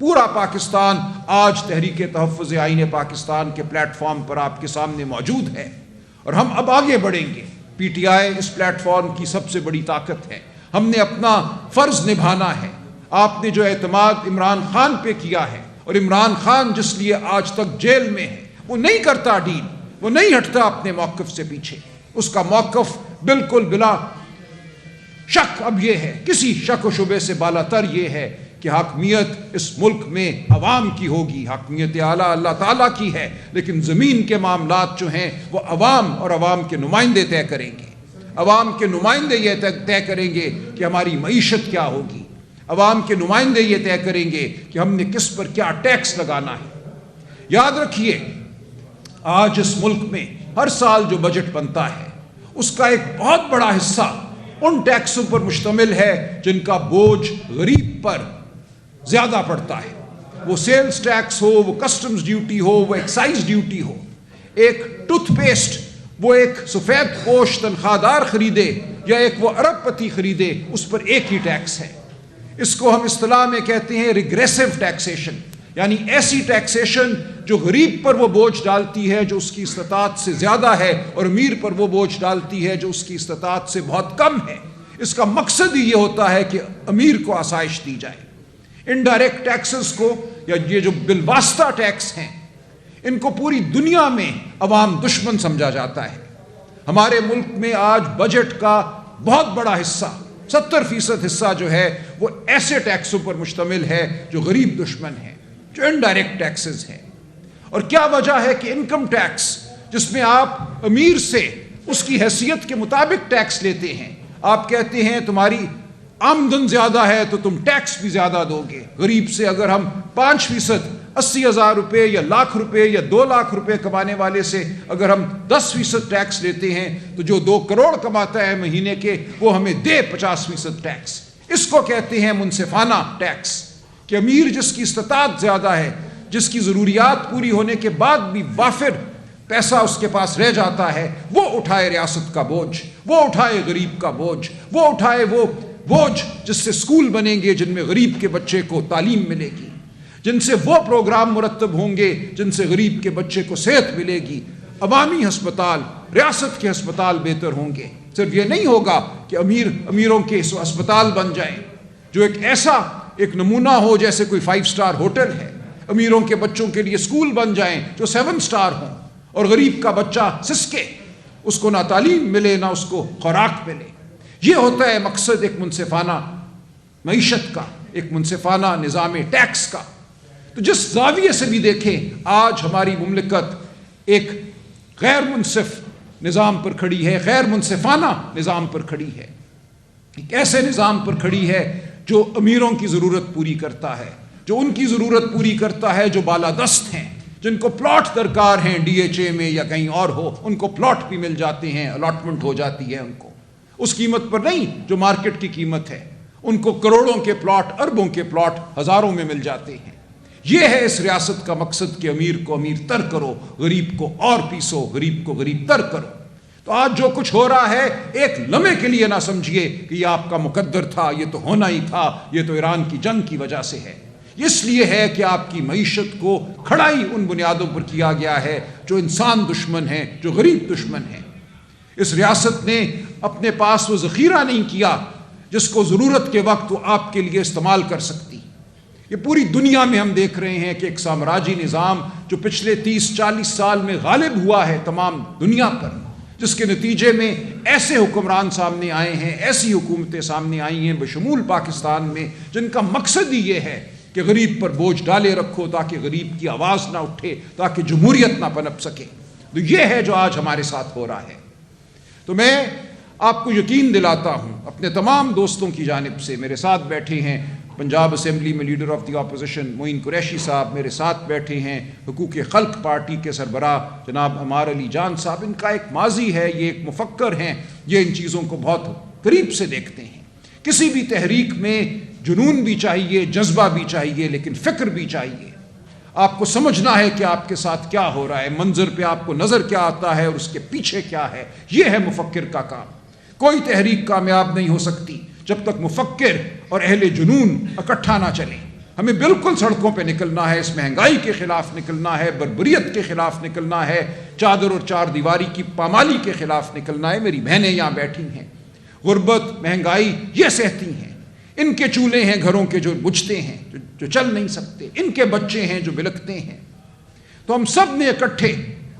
پورا پاکستان آج تحریک تحفظ آئین پاکستان کے پلیٹ فارم پر آپ کے سامنے موجود ہے، اور ہم اب آگے بڑھیں گے۔ پی ٹی آئی اس پلیٹ فارم کی سب سے بڑی طاقت ہے۔ ہم نے اپنا فرض نبھانا ہے۔ آپ نے جو اعتماد عمران خان پہ کیا ہے، اور عمران خان جس لیے آج تک جیل میں ہے، وہ نہیں کرتا ڈیل، وہ نہیں ہٹتا اپنے موقف سے پیچھے۔ اس کا موقف بالکل بلا شک اب یہ ہے، کسی شک و شبے سے بالا تر یہ ہے کہ حاکمیت اس ملک میں عوام کی ہوگی، حاکمیت اعلیٰ اللہ تعالیٰ کی ہے، لیکن زمین کے معاملات جو ہیں وہ عوام اور عوام کے نمائندے طے کریں گے۔ عوام کے نمائندے یہ طے کریں گے کہ ہماری معیشت کیا ہوگی، عوام کے نمائندے یہ طے کریں گے کہ ہم نے کس پر کیا ٹیکس لگانا ہے۔ یاد رکھیے، آج اس ملک میں ہر سال جو بجٹ بنتا ہے اس کا ایک بہت بڑا حصہ ان ٹیکسوں پر مشتمل ہے جن کا بوجھ غریب پر زیادہ پڑتا ہے، وہ سیلز ٹیکس ہو، وہ کسٹمز ڈیوٹی ہو، وہ ایکسائز ڈیوٹی ہو۔ ایک ٹوتھ پیسٹ وہ ایک سفید پوش تنخواہ دار خریدے یا ایک وہ ارب پتی خریدے، اس پر ایک ہی ٹیکس ہے۔ اس کو ہم اصطلاح میں کہتے ہیں ریگریسو ٹیکسیشن، یعنی ایسی ٹیکسیشن جو غریب پر وہ بوجھ ڈالتی ہے جو اس کی استطاعت سے زیادہ ہے، اور امیر پر وہ بوجھ ڈالتی ہے جو اس کی استطاعت سے بہت کم ہے۔ اس کا مقصد ہی یہ ہوتا ہے کہ امیر کو آسائش دی جائے۔ انڈائریکٹ ٹیکسز کو، یا یہ جو بالواسطہ ٹیکس ہیں، ان کو پوری دنیا میں عوام دشمن سمجھا جاتا ہے۔ ہمارے ملک میں آج بجٹ کا بہت بڑا حصہ، 70% حصہ جو ہے وہ ایسے ٹیکسوں پر مشتمل ہے جو غریب دشمن ہیں، جو انڈائریکٹ ٹیکسز ہیں۔ اور کیا وجہ ہے کہ انکم ٹیکس، جس میں آپ امیر سے اس کی حیثیت کے مطابق ٹیکس لیتے ہیں، آپ کہتے ہیں تمہاری آمدن زیادہ ہے تو تم ٹیکس بھی زیادہ دو گے۔ غریب سے اگر ہم 5%، 80,000 روپے یا لاکھ روپے یا 2 لاکھ روپے کمانے والے سے اگر ہم 10% ٹیکس لیتے ہیں تو جو 2 کروڑ کماتا ہے مہینے کے، وہ ہمیں دے 50% ٹیکس۔ اس کو کہتے ہیں منصفانہ ٹیکس، کہ امیر جس کی استطاعت زیادہ ہے، جس کی ضروریات پوری ہونے کے بعد بھی وافر پیسہ اس کے پاس رہ جاتا ہے، وہ اٹھائے ریاست کا بوجھ، وہ اٹھائے غریب کا بوجھ، وہ اٹھائے وہ بوجھ جس سے اسکول بنیں گے جن میں غریب کے بچے کو تعلیم ملے گی، جن سے وہ پروگرام مرتب ہوں گے جن سے غریب کے بچے کو صحت ملے گی، عوامی ہسپتال، ریاست کے ہسپتال بہتر ہوں گے۔ صرف یہ نہیں ہوگا کہ امیروں کے ہسپتال بن جائیں جو ایک نمونہ ہو جیسے کوئی 5 سٹار ہوٹل ہے، امیروں کے بچوں کے لیے اسکول بن جائیں جو 7 سٹار ہوں، اور غریب کا بچہ سسکے، اس کو نہ تعلیم ملے نہ اس کو خوراک ملے۔ یہ ہوتا ہے مقصد ایک منصفانہ معیشت کا، ایک منصفانہ نظام ٹیکس کا۔ تو جس زاویے سے بھی دیکھیں، آج ہماری مملکت ایک غیر منصف نظام پر کھڑی ہے، غیر منصفانہ نظام پر کھڑی ہے، ایک ایسے نظام پر کھڑی ہے جو امیروں کی ضرورت پوری کرتا ہے، جو ان کی ضرورت پوری کرتا ہے جو بالادست ہیں، جن کو پلاٹ درکار ہیں ڈی ایچ اے میں یا کہیں اور ہو، ان کو پلاٹ بھی مل جاتے ہیں، الاٹمنٹ ہو جاتی ہے ان کو، اس قیمت پر نہیں جو مارکیٹ کی قیمت ہے، ان کو کروڑوں کے پلاٹ، اربوں کے پلاٹ ہزاروں میں مل جاتے ہیں۔ یہ ہے اس ریاست کا مقصد کہ امیر کو امیر تر کرو، غریب کو اور پیسو، غریب کو غریب تر کرو۔ تو آج جو کچھ ہو رہا ہے، ایک لمحے کے لیے نہ سمجھیے کہ یہ آپ کا مقدر تھا، یہ تو ہونا ہی تھا، یہ تو ایران کی جنگ کی وجہ سے ہے۔ اس لیے ہے کہ آپ کی معیشت کو کھڑا ہی ان بنیادوں پر کیا گیا ہے جو انسان دشمن ہیں، جو غریب دشمن ہیں۔ اس ریاست نے اپنے پاس وہ ذخیرہ نہیں کیا جس کو ضرورت کے وقت وہ آپ کے لیے استعمال کر سکتی۔ یہ پوری دنیا میں ہم دیکھ رہے ہیں کہ ایک سامراجی نظام جو پچھلے 30-40 سال میں غالب ہوا ہے تمام دنیا پر، جس کے نتیجے میں ایسے حکمران سامنے آئے ہیں، ایسی حکومتیں سامنے آئی ہیں بشمول پاکستان میں، جن کا مقصد ہی یہ ہے کہ غریب پر بوجھ ڈالے رکھو تاکہ غریب کی آواز نہ اٹھے، تاکہ جمہوریت نہ پنپ سکے۔ تو یہ ہے جو آج ہمارے ساتھ ہو رہا ہے۔ تو میں آپ کو یقین دلاتا ہوں اپنے تمام دوستوں کی جانب سے، میرے ساتھ بیٹھے ہیں پنجاب اسمبلی میں لیڈر آف دی اپوزیشن معین قریشی صاحب، میرے ساتھ بیٹھے ہیں حقوق خلق پارٹی کے سربراہ جناب عمار علی جان صاحب، ان کا ایک ماضی ہے، یہ ایک مفکر ہیں، یہ ان چیزوں کو بہت قریب سے دیکھتے ہیں۔ کسی بھی تحریک میں جنون بھی چاہیے، جذبہ بھی چاہیے، لیکن فکر بھی چاہیے۔ آپ کو سمجھنا ہے کہ آپ کے ساتھ کیا ہو رہا ہے، منظر پہ آپ کو نظر کیا آتا ہے اور اس کے پیچھے کیا ہے۔ یہ ہے مفکر کا کام۔ کوئی تحریک کامیاب نہیں ہو سکتی جب تک مفکر اور اہل جنون اکٹھا نہ چلیں۔ ہمیں بالکل سڑکوں پہ نکلنا ہے، اس مہنگائی کے خلاف نکلنا ہے، بربریت کے خلاف نکلنا ہے، چادر اور چار دیواری کی پامالی کے خلاف نکلنا ہے۔ میری بہنیں یہاں بیٹھی ہیں، غربت، مہنگائی یہ سہتی ہیں، ان کے چولہے ہیں گھروں کے جو بجھتے ہیں، جو چل نہیں سکتے، ان کے بچے ہیں جو بلکتے ہیں۔ تو ہم سب نے اکٹھے،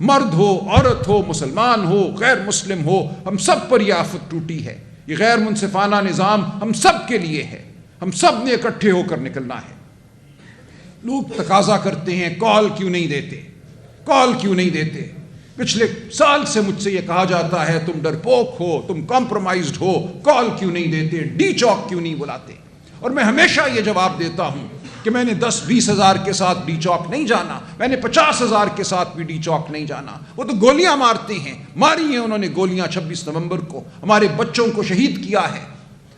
مرد ہو، عورت ہو، مسلمان ہو، غیر مسلم ہو، ہم سب پر یہ آفت ٹوٹی ہے۔ یہ غیر منصفانہ نظام ہم سب کے لیے ہے، ہم سب نے اکٹھے ہو کر نکلنا ہے۔ لوگ تقاضا کرتے ہیں کال کیوں نہیں دیتے، کال کیوں نہیں دیتے؟ پچھلے سال سے مجھ سے یہ کہا جاتا ہے تم ڈرپوک ہو، تم کمپرومائزڈ ہو، کال کیوں نہیں دیتے، ڈی چوک کیوں نہیں بلاتے؟ اور میں ہمیشہ یہ جواب دیتا ہوں کہ میں نے 10-20 ہزار کے ساتھ ڈی چوک نہیں جانا، میں نے 50 ہزار کے ساتھ بھی ڈی چوک نہیں جانا۔ وہ تو گولیاں مارتے ہیں، ماری ہیں انہوں نے گولیاں 26 نومبر کو، ہمارے بچوں کو شہید کیا ہے،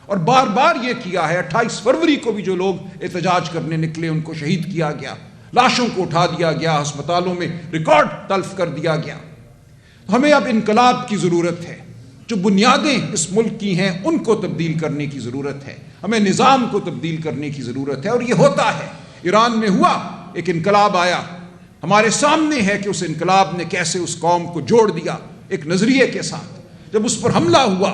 اور بار بار یہ کیا ہے۔ 28 فروری کو بھی جو لوگ احتجاج کرنے نکلے ان کو شہید کیا گیا، لاشوں کو اٹھا دیا گیا، ہسپتالوں میں ریکارڈ تلف کر دیا گیا۔ ہمیں اب انقلاب کی ضرورت ہے، جو بنیادیں اس ملک کی ہیں ان کو تبدیل کرنے کی ضرورت ہے، ہمیں نظام کو تبدیل کرنے کی ضرورت ہے، اور یہ ہوتا ہے۔ ایران میں ہوا، ایک انقلاب آیا، ہمارے سامنے ہے کہ اس انقلاب نے کیسے اس قوم کو جوڑ دیا ایک نظریے کے ساتھ۔ جب اس پر حملہ ہوا،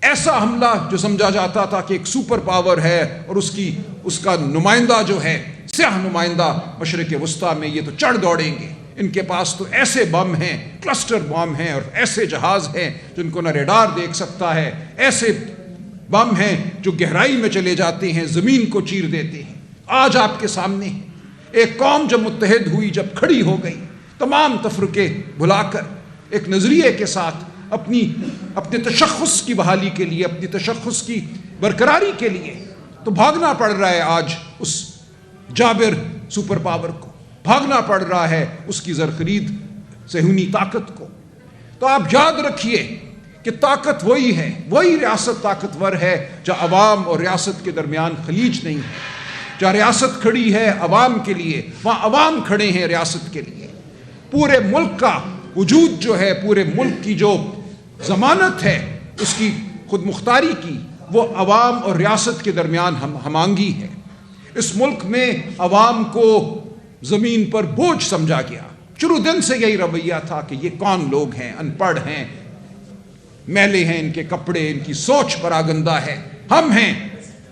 ایسا حملہ جو سمجھا جاتا تھا کہ ایک سپر پاور ہے اور اس کا نمائندہ جو ہے سیاہ نمائندہ مشرق وسطیٰ میں، یہ تو چڑھ دوڑیں گے، ان کے پاس تو ایسے بم ہیں، کلسٹر بم ہیں، اور ایسے جہاز ہیں جن کو نہ ریڈار دیکھ سکتا ہے، ایسے بم ہیں جو گہرائی میں چلے جاتے ہیں، زمین کو چیر دیتے ہیں۔ آج آپ کے سامنے ایک قوم جب متحد ہوئی، جب کھڑی ہو گئی، تمام تفرقے بھلا کر ایک نظریے کے ساتھ اپنے تشخص کی بحالی کے لیے، اپنی تشخص کی برقراری کے لیے، تو بھاگنا پڑ رہا ہے آج اس جابر سپر پاور کو، بھاگنا پڑ رہا ہے اس کی زرخرید صہیونی طاقت کو۔ تو آپ یاد رکھیے کہ طاقت وہی ہے، وہی ریاست طاقتور ہے جہاں عوام اور ریاست کے درمیان خلیج نہیں ہے، جہاں ریاست کھڑی ہے عوام کے لیے، وہاں عوام کھڑے ہیں ریاست کے لیے۔ پورے ملک کا وجود جو ہے، پورے ملک کی جو ضمانت ہے اس کی خود مختاری کی، وہ عوام اور ریاست کے درمیان ہمانگی ہے۔ اس ملک میں عوام کو زمین پر بوجھ سمجھا گیا، شروع دن سے یہی رویہ تھا کہ یہ کون لوگ ہیں، ان پڑھ ہیں، میلے ہیں ان کے کپڑے، ان کی سوچ پراگندہ ہے۔ ہم ہیں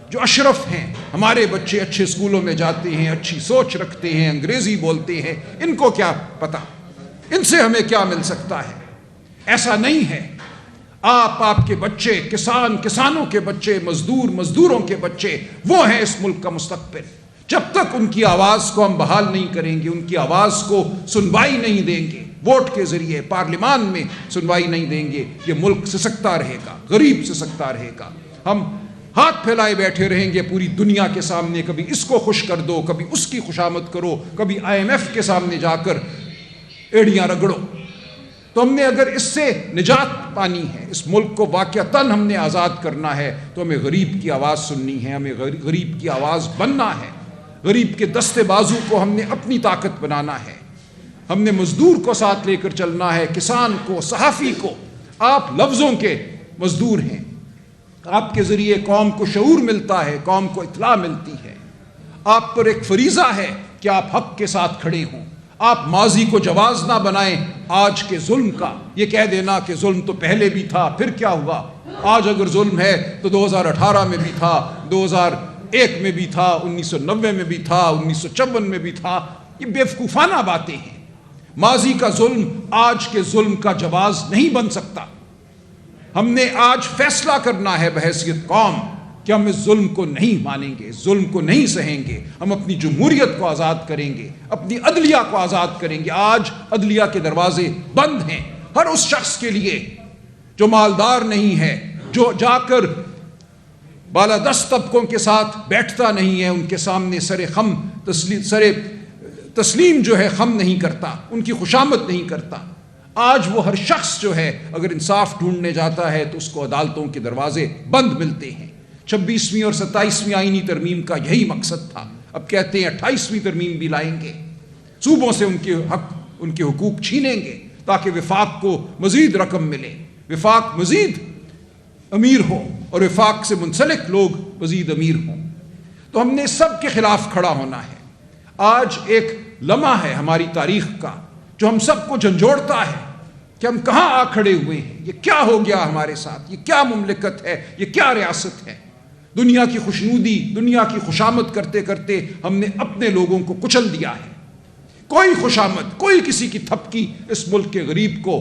جو اشرف ہیں، ہمارے بچے اچھے اسکولوں میں جاتے ہیں، اچھی سوچ رکھتے ہیں، انگریزی بولتے ہیں، ان کو کیا پتہ، ان سے ہمیں کیا مل سکتا ہے؟ ایسا نہیں ہے۔ آپ کے بچے، کسانوں کے بچے، مزدوروں کے بچے، وہ ہیں اس ملک کا مستقبل۔ جب تک ان کی آواز کو ہم بحال نہیں کریں گے، ان کی آواز کو سنوائی نہیں دیں گے، ووٹ کے ذریعے پارلیمان میں سنوائی نہیں دیں گے، یہ ملک سسکتا رہے گا، غریب سسکتا رہے گا۔ ہم ہاتھ پھیلائے بیٹھے رہیں گے پوری دنیا کے سامنے، کبھی اس کو خوش کر دو، کبھی اس کی خوشامد کرو، کبھی IMF کے سامنے جا کر ایڑیاں رگڑو۔ تو ہم نے اگر اس سے نجات پانی ہے، اس ملک کو واقعتاً ہم نے آزاد کرنا ہے، تو ہمیں غریب کی آواز سننی ہے، ہمیں غریب کی آواز بننا ہے، غریب کے دستے بازو کو ہم نے اپنی طاقت بنانا ہے، ہم نے مزدور کو ساتھ لے کر چلنا ہے، کسان کو، صحافی کو۔ آپ لفظوں کے مزدور ہیں، آپ کے ذریعے قوم کو شعور ملتا ہے، قوم کو اطلاع ملتی ہے۔ آپ پر ایک فریضہ ہے کہ آپ حق کے ساتھ کھڑے ہوں، آپ ماضی کو جواز نہ بنائیں آج کے ظلم کا، یہ کہہ دینا کہ ظلم تو پہلے بھی تھا پھر کیا ہوا، آج اگر ظلم ہے تو 2018 میں بھی تھا، 2001 میں بھی تھا، 1990 میں بھی تھا، 1954 میں بھی تھا۔ یہ بیوقوفانہ باتیں ہیں۔ ماضی کا ظلم آج کے ظلم کا جواز نہیں بن سکتا۔ ہم نے آج فیصلہ کرنا ہے بحیثیت قوم کہ ہم اس ظلم کو نہیں مانیں گے، اس ظلم کو نہیں سہیں گے، ہم اپنی جمہوریت کو آزاد کریں گے، اپنی عدلیہ کو آزاد کریں گے۔ آج عدلیہ کے دروازے بند ہیں ہر اس شخص کے لیے جو مالدار نہیں ہے، جو جا کر بالادست طبقوں کے ساتھ بیٹھتا نہیں ہے، ان کے سامنے سر تسلیم جو ہے خم نہیں کرتا، ان کی خوشامد نہیں کرتا۔ آج وہ ہر شخص جو ہے اگر انصاف ڈھونڈنے جاتا ہے تو اس کو عدالتوں کے دروازے بند ملتے ہیں۔ 26ویں اور 27ویں آئینی ترمیم کا یہی مقصد تھا۔ اب کہتے ہیں 28ویں ترمیم بھی لائیں گے، صوبوں سے ان کے حقوق چھینیں گے تاکہ وفاق کو مزید رقم ملے، وفاق مزید امیر ہو اور وفاق سے منسلک لوگ مزید امیر ہوں۔ تو ہم نے سب کے خلاف کھڑا ہونا ہے۔ آج ایک لمحہ ہے ہماری تاریخ کا جو ہم سب کو جھنجھوڑتا ہے کہ ہم کہاں آ کھڑے ہوئے ہیں، یہ کیا ہو گیا ہمارے ساتھ، یہ کیا مملکت ہے، یہ کیا ریاست ہے۔ دنیا کی خوشنودی، دنیا کی خوشامد کرتے کرتے ہم نے اپنے لوگوں کو کچل دیا ہے۔ کوئی خوشامد، کوئی کسی کی تھپکی اس ملک کے غریب کو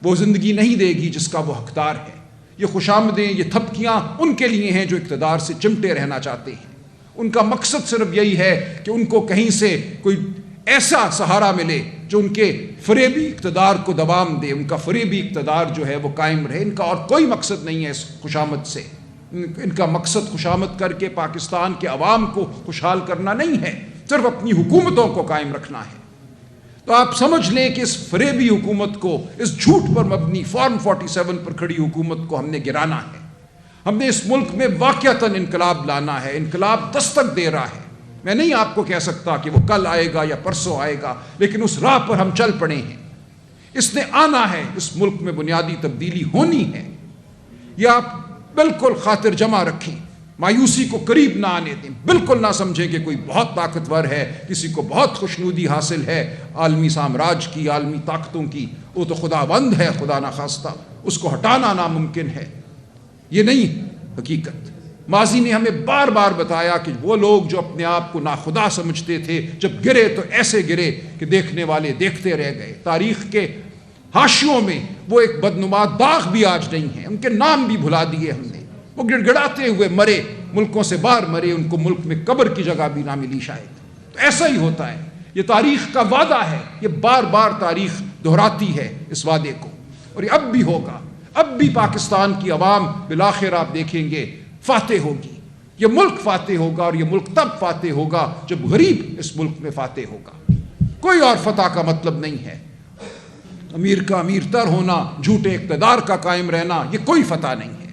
وہ زندگی نہیں دے گی جس کا وہ حقدار ہے۔ یہ خوشامدیں، یہ تھپکیاں ان کے لیے ہیں جو اقتدار سے چمٹے رہنا چاہتے ہیں۔ ان کا مقصد صرف یہی ہے کہ ان کو کہیں سے کوئی ایسا سہارا ملے جو ان کے فریبی اقتدار کو دوام دے، ان کا فریبی اقتدار جو ہے وہ قائم رہے۔ ان کا اور کوئی مقصد نہیں ہے اس خوشامد سے۔ ان کا مقصد خوشامد کر کے پاکستان کے عوام کو خوشحال کرنا نہیں ہے، صرف اپنی حکومتوں کو قائم رکھنا ہے۔ تو آپ سمجھ لیں کہ اس فریبی حکومت کو، اس جھوٹ پر مبنی فارم 47 پر کھڑی حکومت کو ہم نے گرانا ہے۔ ہم نے اس ملک میں واقعتاً انقلاب لانا ہے۔ انقلاب دستک دے رہا ہے۔ میں نہیں آپ کو کہہ سکتا کہ وہ کل آئے گا یا پرسوں آئے گا، لیکن اس راہ پر ہم چل پڑے ہیں۔ اس نے آنا ہے، اس ملک میں بنیادی تبدیلی ہونی ہے۔ یہ آپ بالکل خاطر جمع رکھیں، مایوسی کو قریب نہ آنے دیں، بالکل نہ سمجھیں کہ کوئی بہت طاقتور ہے، کسی کو بہت خوشنودی حاصل ہے عالمی سامراج کی، عالمی طاقتوں کی، وہ تو خدا بند ہے، خدا نخواستہ اس کو ہٹانا ناممکن ہے۔ یہ نہیں حقیقت۔ ماضی نے ہمیں بار بار بتایا کہ وہ لوگ جو اپنے آپ کو ناخدا سمجھتے تھے، جب گرے تو ایسے گرے کہ دیکھنے والے دیکھتے رہ گئے۔ تاریخ کے حاشیوں میں وہ ایک بدنما داغ بھی آج نہیں ہے، ان کے نام بھی بھلا دیے ہم نے۔ وہ گڑ گڑاتے ہوئے مرے، ملکوں سے باہر مرے، ان کو ملک میں قبر کی جگہ بھی نہ ملی شاید۔ تو ایسا ہی ہوتا ہے، یہ تاریخ کا وعدہ ہے، یہ بار بار تاریخ دہراتی ہے اس وعدے کو، اور یہ اب بھی ہوگا۔ اب بھی پاکستان کی عوام بالآخر آپ دیکھیں گے فاتح ہوگی، یہ ملک فاتح ہوگا، اور یہ ملک تب فاتح ہوگا جب غریب اس ملک میں فاتح ہوگا۔ کوئی اور فتح کا مطلب نہیں ہے۔ امیر کا امیر تر ہونا، جھوٹے اقتدار کا قائم رہنا، یہ کوئی فتح نہیں ہے۔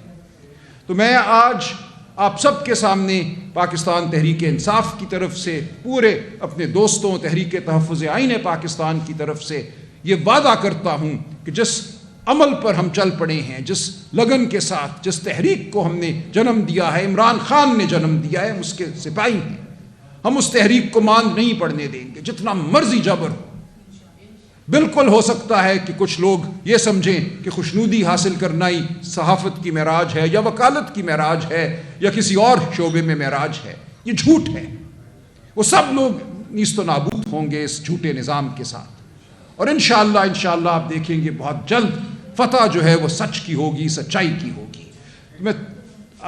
تو میں آج آپ سب کے سامنے پاکستان تحریک انصاف کی طرف سے، پورے اپنے دوستوں تحریک تحفظ آئین پاکستان کی طرف سے یہ وعدہ کرتا ہوں کہ جس عمل پر ہم چل پڑے ہیں، جس لگن کے ساتھ، جس تحریک کو ہم نے جنم دیا ہے، عمران خان نے جنم دیا ہے، ہم اس کے سپاہی ہیں، ہم اس تحریک کو ماند نہیں پڑنے دیں گے، جتنا مرضی جبر ہو۔ بالکل ہو سکتا ہے کہ کچھ لوگ یہ سمجھیں کہ خوشنودی حاصل کرنا ہی صحافت کی معراج ہے، یا وکالت کی معراج ہے، یا کسی اور شعبے میں معراج ہے۔ یہ جھوٹ ہے۔ وہ سب لوگ نیست و نابود ہوں گے اس جھوٹے نظام کے ساتھ، اور انشاءاللہ آپ دیکھیں گے بہت جلد فتح جو ہے وہ سچ کی ہوگی، سچائی کی ہوگی۔ میں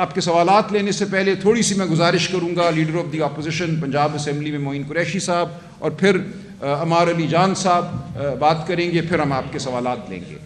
آپ کے سوالات لینے سے پہلے تھوڑی سی میں گزارش کروں گا leader of the opposition Punjab assembly میں معین قریشی صاحب، اور پھر عمار علی جان صاحب بات کریں گے، پھر ہم آپ کے سوالات لیں گے۔